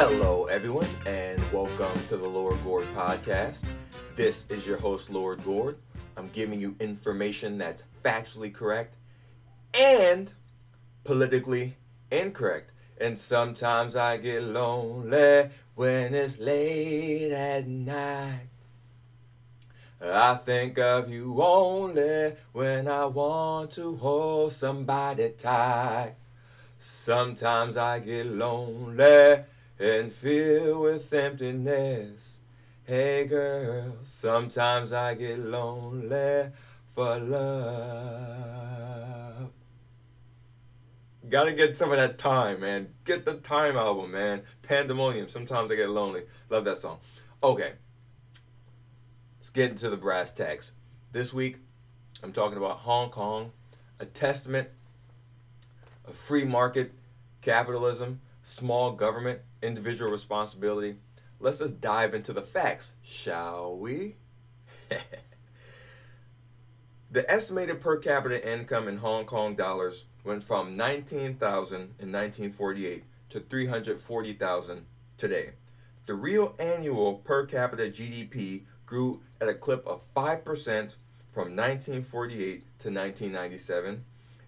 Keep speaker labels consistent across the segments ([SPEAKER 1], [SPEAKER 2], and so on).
[SPEAKER 1] Hello, everyone, and welcome to the Lord Gord Podcast. This is your host, Lord Gord. I'm giving you information that's factually correct and politically incorrect. And sometimes I get lonely when it's late at night. I think of you only when I want to hold somebody tight. Sometimes I get lonely and filled with emptiness. Hey girl, sometimes I get lonely for love. Gotta get some of that Time, man. Get the Time album, man. Pandemonium. Sometimes I get lonely. Love that song. Okay, let's get into the brass tacks. This week, I'm talking about Hong Kong, a testament of free market capitalism, small government, individual responsibility. Let's just dive into the facts, shall we? The estimated per capita income in Hong Kong dollars went from 19,000 in 1948 to 340,000 today. The real annual per capita GDP grew at a clip of 5% from 1948 to 1997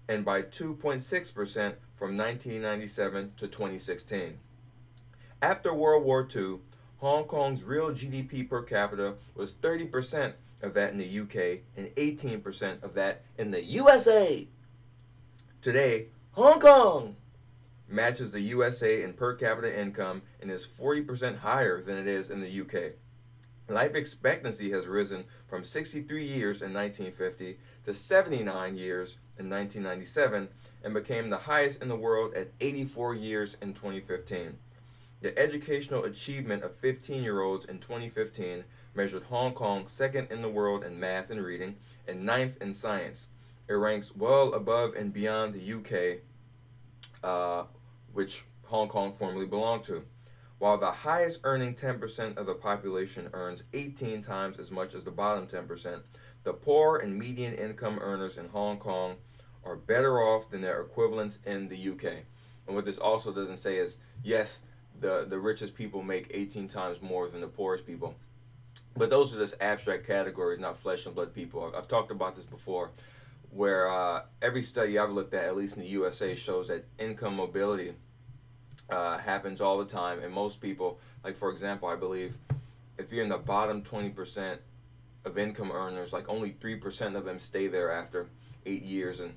[SPEAKER 1] and by 2.6% from 1997 to 2016. After World War II, Hong Kong's real GDP per capita was 30% of that in the UK and 18% of that in the USA. Today, Hong Kong matches the USA in per capita income and is 40% higher than it is in the UK. Life expectancy has risen from 63 years in 1950 to 79 years in 1997 and became the highest in the world at 84 years in 2015. The educational achievement of 15-year-olds in 2015 measured Hong Kong second in the world in math and reading and ninth in science. It ranks well above and beyond the UK, which Hong Kong formerly belonged to. While the highest earning 10% of the population earns 18 times as much as the bottom 10%, the poor and median income earners in Hong Kong are better off than their equivalents in the UK. And what this also doesn't say is, yes, the richest people make 18 times more than the poorest people. But those are just abstract categories, not flesh and blood people. I've talked about this before, where every study I've looked at least in the USA, shows that income mobility happens all the time. And most people, like for example, I believe if you're in the bottom 20% of income earners, like only 3% of them stay there after 8 years. And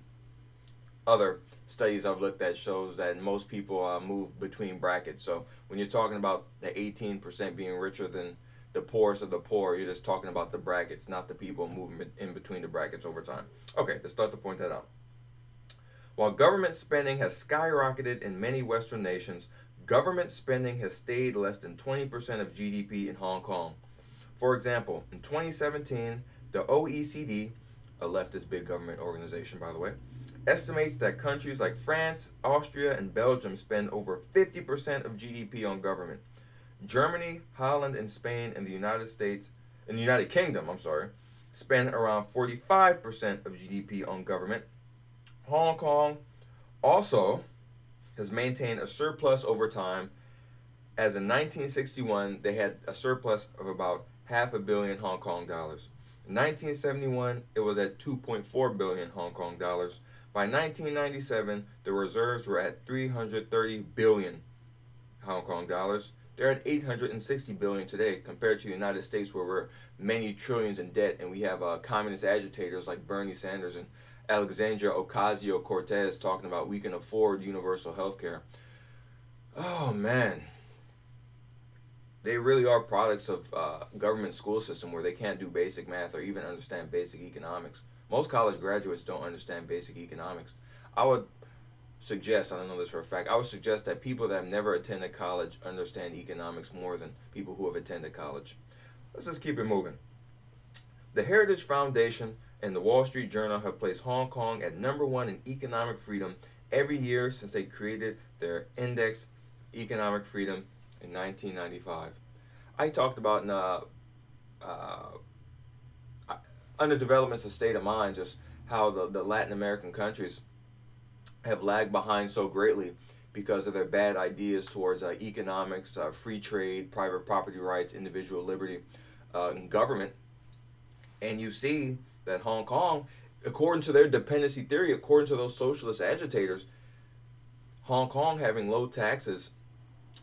[SPEAKER 1] other studies I've looked at shows that most people move between brackets. So when you're talking about the 18% being richer than the poorest of the poor, you're just talking about the brackets, not the people moving in between the brackets over time. Okay, let's start to point that out. While government spending has skyrocketed in many Western nations, government spending has stayed less than 20% of GDP in Hong Kong. For example, in 2017, the OECD, a leftist big government organization by the way, estimates that countries like France, Austria, and Belgium spend over 50% of GDP on government. Germany, Holland, and Spain and the United Kingdom, spend around 45% of GDP on government. Hong Kong also has maintained a surplus over time, as in 1961 they had a surplus of about $500 million Hong Kong dollars. In 1971 it was at 2.4 billion Hong Kong dollars. By 1997 the reserves were at 330 billion Hong Kong dollars. They're at 860 billion today, compared to the United States, where we're many trillions in debt, and we have communist agitators like Bernie Sanders and Alexandria Ocasio-Cortez talking about we can afford universal health care. Oh man, they really are products of government school system where they can't do basic math or even understand basic economics. Most college graduates don't understand basic economics. I would suggest, I don't know this for a fact, I would suggest that people that have never attended college understand economics more than people who have attended college. Let's just keep it moving. The Heritage Foundation and the Wall Street Journal have placed Hong Kong at number one in economic freedom every year since they created their index economic freedom in 1995. I talked about in under development's a state of mind, just how the Latin American countries have lagged behind so greatly because of their bad ideas towards economics, free trade, private property rights, individual liberty, and government. And you see that Hong Kong, according to their dependency theory, according to those socialist agitators, Hong Kong having low taxes,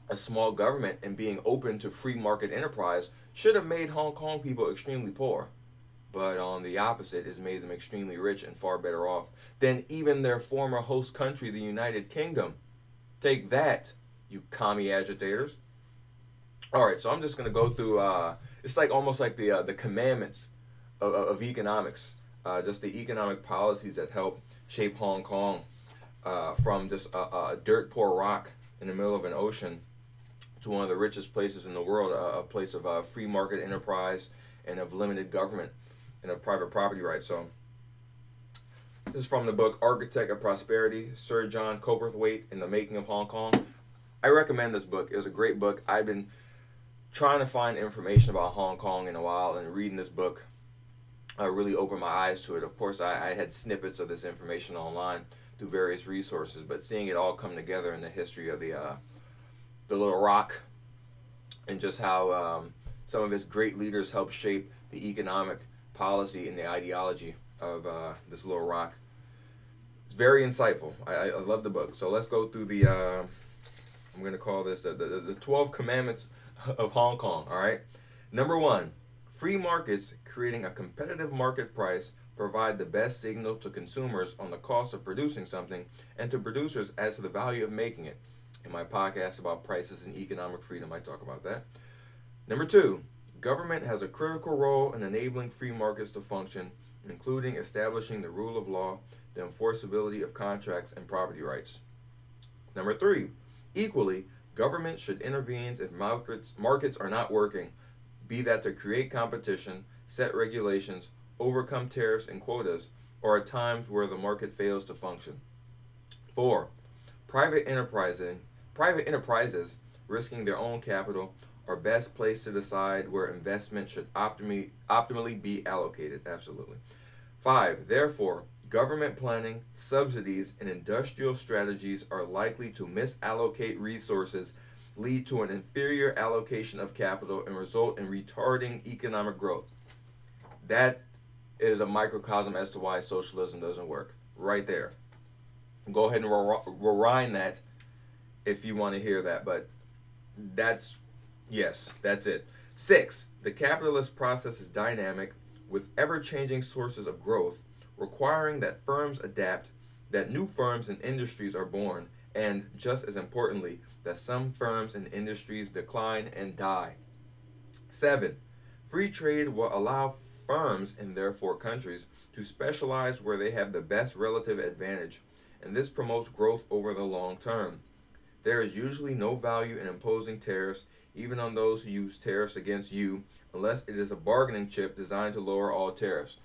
[SPEAKER 1] a small government, and being open to free market enterprise should have made Hong Kong people extremely poor. But on the opposite, has made them extremely rich and far better off than even their former host country, the United Kingdom. Take that, you commie agitators. All right, so I'm just going to go through, it's like almost like the commandments of economics, just the economic policies that help shape Hong Kong from just a dirt poor rock in the middle of an ocean to one of the richest places in the world, a place of free market enterprise and of limited government and of private property rights. So this is from the book Architect of Prosperity, Sir John Coperthwaite, in the Making of Hong Kong. I recommend this book. It was a great book. I've been trying to find information about Hong Kong in a while, and reading this book really opened my eyes to it. Of course, I had snippets of this information online through various resources, but seeing it all come together in the history of the little rock, and just how some of its great leaders helped shape the economic policy and the ideology of this little rock. It's very insightful. I love the book. So let's go through the, I'm going to call this the 12 Commandments of Hong Kong, all right? Number 1, free markets creating a competitive market price provide the best signal to consumers on the cost of producing something and to producers as to the value of making it. In my podcast about prices and economic freedom, I talk about that. Number 2, government has a critical role in enabling free markets to function, including establishing the rule of law, the enforceability of contracts, and property rights. Number 3, equally, government should intervene if markets are not working, be that to create competition, set regulations, overcome tariffs and quotas, or at times where the market fails to function. 4, private enterprises risking their own capital are best placed to decide where investment should optimally be allocated. Absolutely. 5, therefore, government planning, subsidies, and industrial strategies are likely to misallocate resources, lead to an inferior allocation of capital, and result in retarding economic growth. That is a microcosm as to why socialism doesn't work. Right there. Go ahead and rewind that if you want to hear that, but that's it. 6, the capitalist process is dynamic with ever-changing sources of growth, requiring that firms adapt, that new firms and industries are born, and, just as importantly, that some firms and industries decline and die. 7, free trade will allow firms and therefore countries to specialize where they have the best relative advantage, and this promotes growth over the long term. There is usually no value in imposing tariffs, even on those who use tariffs against you, unless it is a bargaining chip designed to lower all tariffs.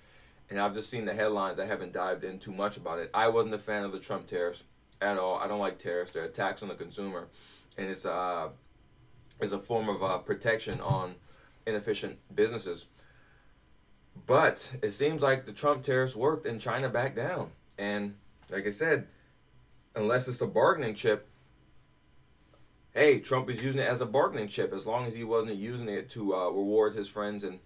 [SPEAKER 1] And I've just seen the headlines. I haven't dived in too much about it. I wasn't a fan of the Trump tariffs at all. I don't like tariffs. They're a tax on the consumer, and it's a form of protection on inefficient businesses. But it seems like the Trump tariffs worked and China backed down. And like I said, unless it's a bargaining chip, hey, Trump is using it as a bargaining chip, as long as he wasn't using it to reward his friends and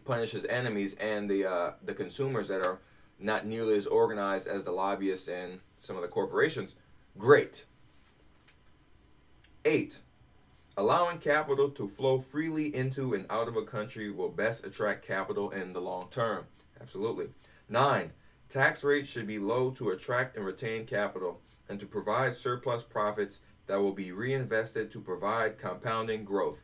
[SPEAKER 1] punish his enemies and the consumers that are not nearly as organized as the lobbyists and some of the corporations. Great. 8, allowing capital to flow freely into and out of a country will best attract capital in the long term. Absolutely. 9, tax rates should be low to attract and retain capital and to provide surplus profits that will be reinvested to provide compounding growth.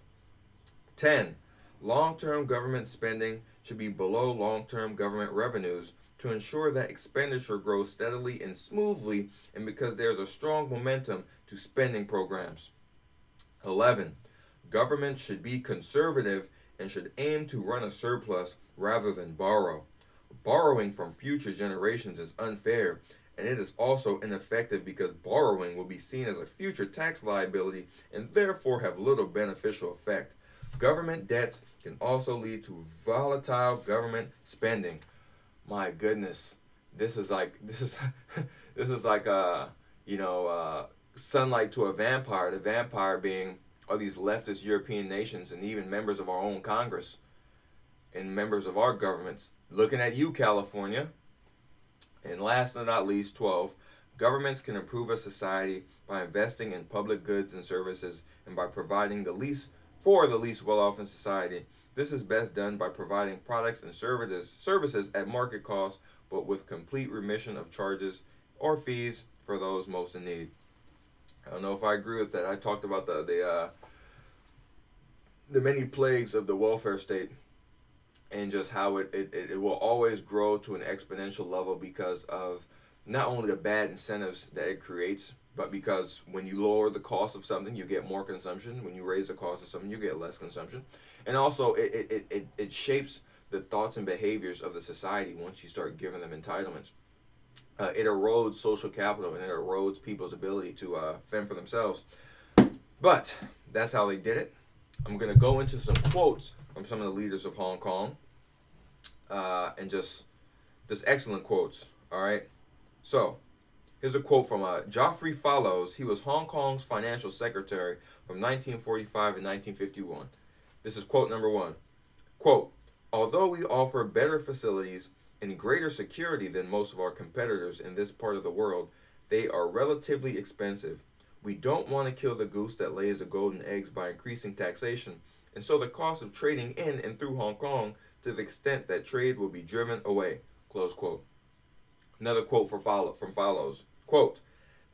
[SPEAKER 1] 10, long-term government spending should be below long-term government revenues to ensure that expenditure grows steadily and smoothly, and because there's a strong momentum to spending programs. 11, government should be conservative and should aim to run a surplus rather than borrow. Borrowing from future generations is unfair, and it is also ineffective because borrowing will be seen as a future tax liability and therefore have little beneficial effect. Government debts can also lead to volatile government spending. My goodness, this is like sunlight to a vampire, the vampire being all these leftist European nations and even members of our own Congress and members of our governments. Looking at you, California. And last but not least, 12, governments can improve a society by investing in public goods and services and by providing the least well-off in society. This is best done by providing products and services at market cost, but with complete remission of charges or fees for those most in need. I don't know if I agree with that. I talked about the many plagues of the welfare state and just how it will always grow to an exponential level because of not only the bad incentives that it creates, but because when you lower the cost of something, you get more consumption. When you raise the cost of something, you get less consumption. And also, it shapes the thoughts and behaviors of the society once you start giving them entitlements. It erodes social capital and it erodes people's ability to fend for themselves. But that's how they did it. I'm going to go into some quotes from some of the leaders of Hong Kong and just excellent quotes. All right. So here's a quote from Geoffrey Fallows. He was Hong Kong's financial secretary from 1945 and 1951. This is quote number 1. Quote, although we offer better facilities and greater security than most of our competitors in this part of the world, they are relatively expensive. We don't want to kill the goose that lays the golden eggs by increasing taxation, and so the cost of trading in and through Hong Kong to the extent that trade will be driven away. Close quote. Another quote from Fallows. Quote,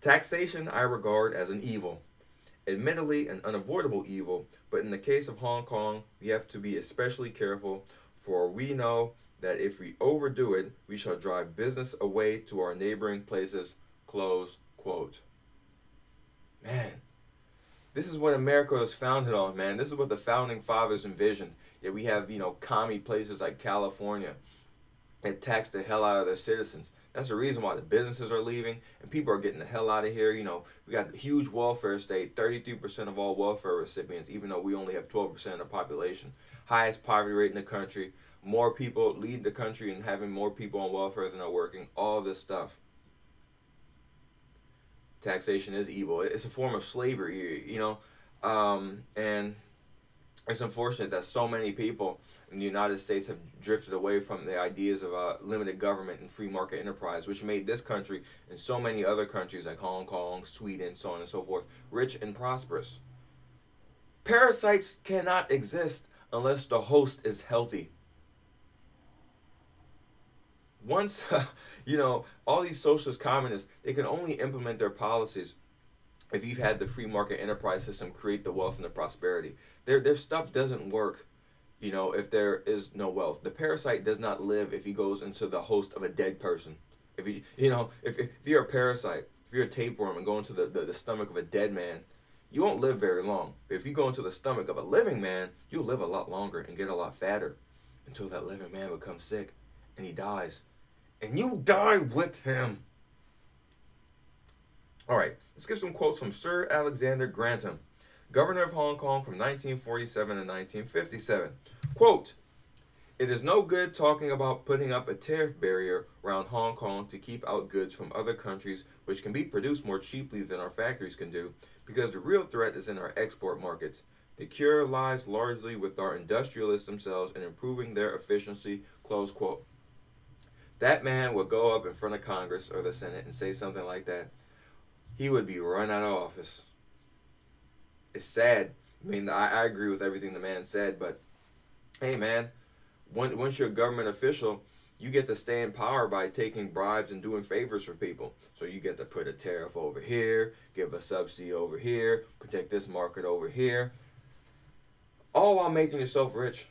[SPEAKER 1] taxation I regard as an evil. Admittedly an unavoidable evil, but in the case of Hong Kong, we have to be especially careful, for we know that if we overdo it, we shall drive business away to our neighboring places. Close quote. Man, this is what America was founded on, man. This is what the founding fathers envisioned. Yet we have, commie places like California that tax the hell out of their citizens. That's the reason why the businesses are leaving and people are getting the hell out of here. We got a huge welfare state, 33% of all welfare recipients, even though we only have 12% of the population. Highest poverty rate in the country. More people lead the country in having more people on welfare than are working. All this stuff. Taxation is evil. It's a form of slavery, and it's unfortunate that so many people in the United States have drifted away from the ideas of limited government and free market enterprise, which made this country and so many other countries like Hong Kong, Sweden, so on and so forth, rich and prosperous. Parasites cannot exist unless the host is healthy. Once, all these socialist communists, they can only implement their policies if you've had the free market enterprise system create the wealth and the prosperity. Their stuff doesn't work, if there is no wealth. The parasite does not live if he goes into the host of a dead person. If you're a parasite, if you're a tapeworm and go into the stomach of a dead man, you won't live very long. But if you go into the stomach of a living man, you'll live a lot longer and get a lot fatter until that living man becomes sick and he dies. And you die with him. All right, let's get some quotes from Sir Alexander Grantham, Governor of Hong Kong from 1947 to 1957. Quote, it is no good talking about putting up a tariff barrier around Hong Kong to keep out goods from other countries which can be produced more cheaply than our factories can do, because the real threat is in our export markets. The cure lies largely with our industrialists themselves in improving their efficiency. Close quote. That man would go up in front of Congress or the Senate and say something like that. He would be run out of office. It's sad. I mean, I agree with everything the man said, but hey, man, once you're a government official, you get to stay in power by taking bribes and doing favors for people. So you get to put a tariff over here, give a subsidy over here, protect this market over here, all while making yourself rich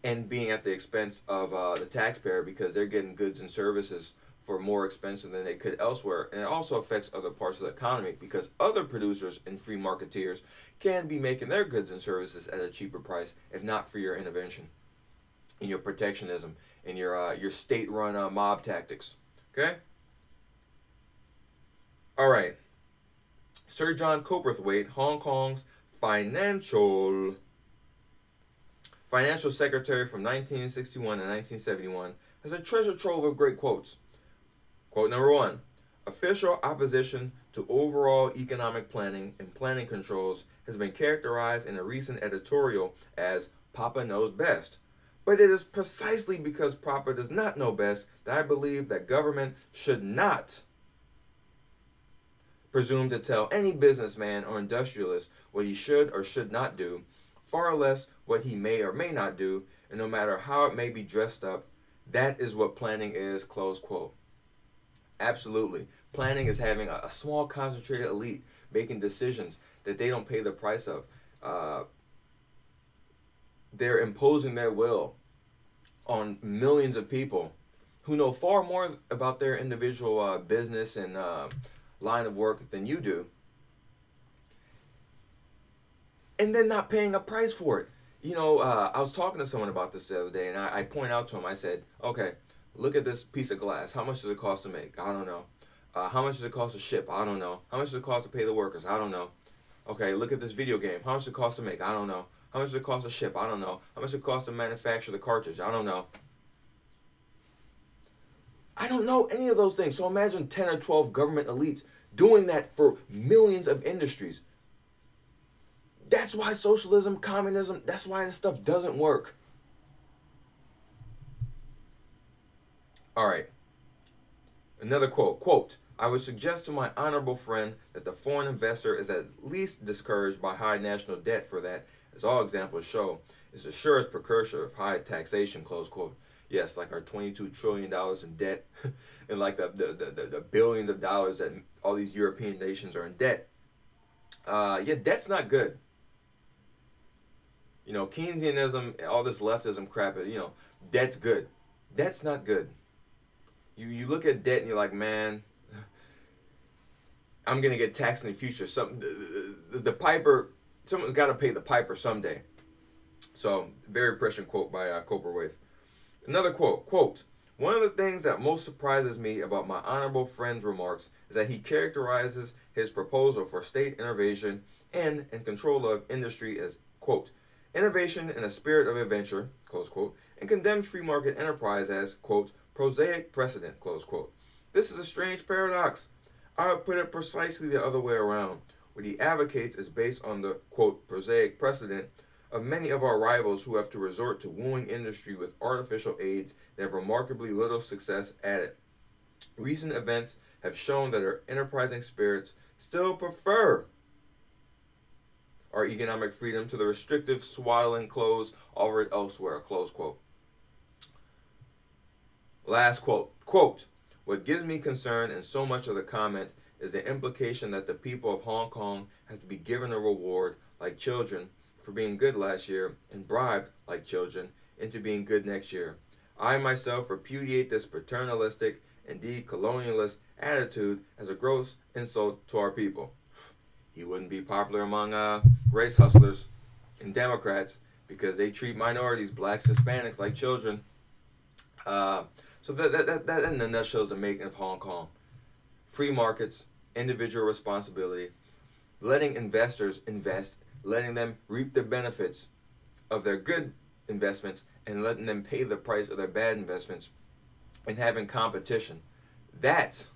[SPEAKER 1] and being at the expense of the taxpayer, because they're getting goods and services for more expensive than they could elsewhere. And it also affects other parts of the economy, because other producers and free marketeers can be making their goods and services at a cheaper price if not for your intervention and your protectionism and your state-run mob tactics. Okay? All right. Sir John Coperthwaite, Hong Kong's financial secretary from 1961 to 1971, has a treasure trove of great quotes. Quote number 1, Official opposition to overall economic planning and planning controls has been characterized in a recent editorial as Papa knows best. But it is precisely because Papa does not know best that I believe that government should not presume to tell any businessman or industrialist what he should or should not do, far less what he may or may not do, and no matter how it may be dressed up, that is what planning is, close quote. Absolutely. Planning is having a small concentrated elite making decisions that they don't pay the price of. They're imposing their will on millions of people who know far more about their individual business and line of work than you do, and then not paying a price for it. I was talking to someone about this the other day, and I point out to him, I said, okay, look at this piece of glass. How much does it cost to make? I don't know. How much does it cost to ship? I don't know. How much does it cost to pay the workers? I don't know. Okay, look at this video game. How much does it cost to make? I don't know. How much does it cost to ship? I don't know. How much does it cost to manufacture the cartridge? I don't know. I don't know any of those things. So imagine 10 or 12 government elites doing that for millions of industries. That's why socialism, communism, that's why this stuff doesn't work. All right. Another quote. Quote, I would suggest to my honorable friend that the foreign investor is at least discouraged by high national debt, for that, as all examples show, is the surest precursor of high taxation, close quote. Yes, like our $22 trillion in debt and like the billions of dollars that all these European nations are in debt. Debt's not good. Keynesianism, all this leftism crap, debt's good. Debt's not good. You look at debt and you're like, man, I'm going to get taxed in the future. The piper, someone's got to pay the piper someday. So, very prescient quote by Copperwaith. Another quote, quote, one of the things that most surprises me about my honorable friend's remarks is that he characterizes his proposal for state intervention in and control of industry as, quote, innovation in a spirit of adventure, close quote, and condemns free market enterprise as, quote, prosaic precedent, close quote. This is a strange paradox. I would put it precisely the other way around. What he advocates is based on the, quote, prosaic precedent of many of our rivals who have to resort to wooing industry with artificial aids that have remarkably little success at it. Recent events have shown that our enterprising spirits still prefer our economic freedom to the restrictive swaddling clothes offered elsewhere, close quote. Last quote, quote, what gives me concern in so much of the comment is the implication that the people of Hong Kong have to be given a reward like children for being good last year and bribed like children into being good next year. I myself repudiate this paternalistic, indeed colonialist attitude as a gross insult to our people. He wouldn't be popular among race hustlers and Democrats because they treat minorities, blacks, Hispanics like children. So that in a nutshell is the making of Hong Kong. Free markets, individual responsibility, letting investors invest, letting them reap the benefits of their good investments and letting them pay the price of their bad investments, and having competition. That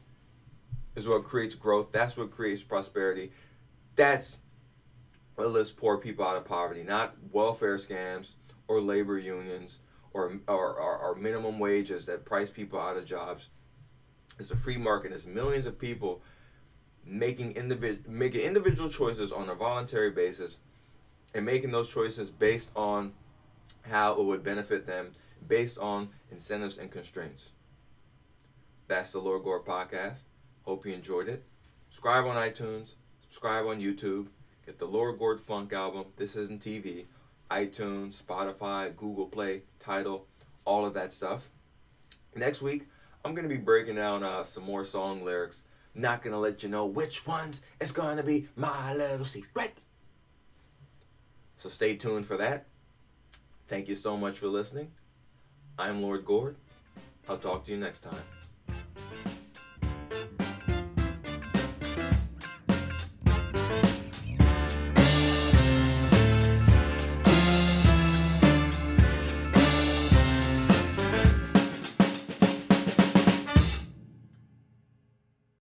[SPEAKER 1] is what creates growth. That's what creates prosperity. That's what lifts poor people out of poverty, not welfare scams or labor unions or minimum wages that price people out of jobs. It's a free market. It's millions of people making individual choices on a voluntary basis and making those choices based on how it would benefit them, based on incentives and constraints. That's the Lord Gord Podcast. Hope you enjoyed it. Subscribe on iTunes. Subscribe on YouTube. Get the Lord Gord Funk album. This Isn't TV. iTunes, Spotify, Google Play, Tidal, all of that stuff. Next week, I'm going to be breaking down some more song lyrics. Not going to let you know which ones. It's going to be my little secret. So stay tuned for that. Thank you so much for listening. I'm Lord Gord. I'll talk to you next time.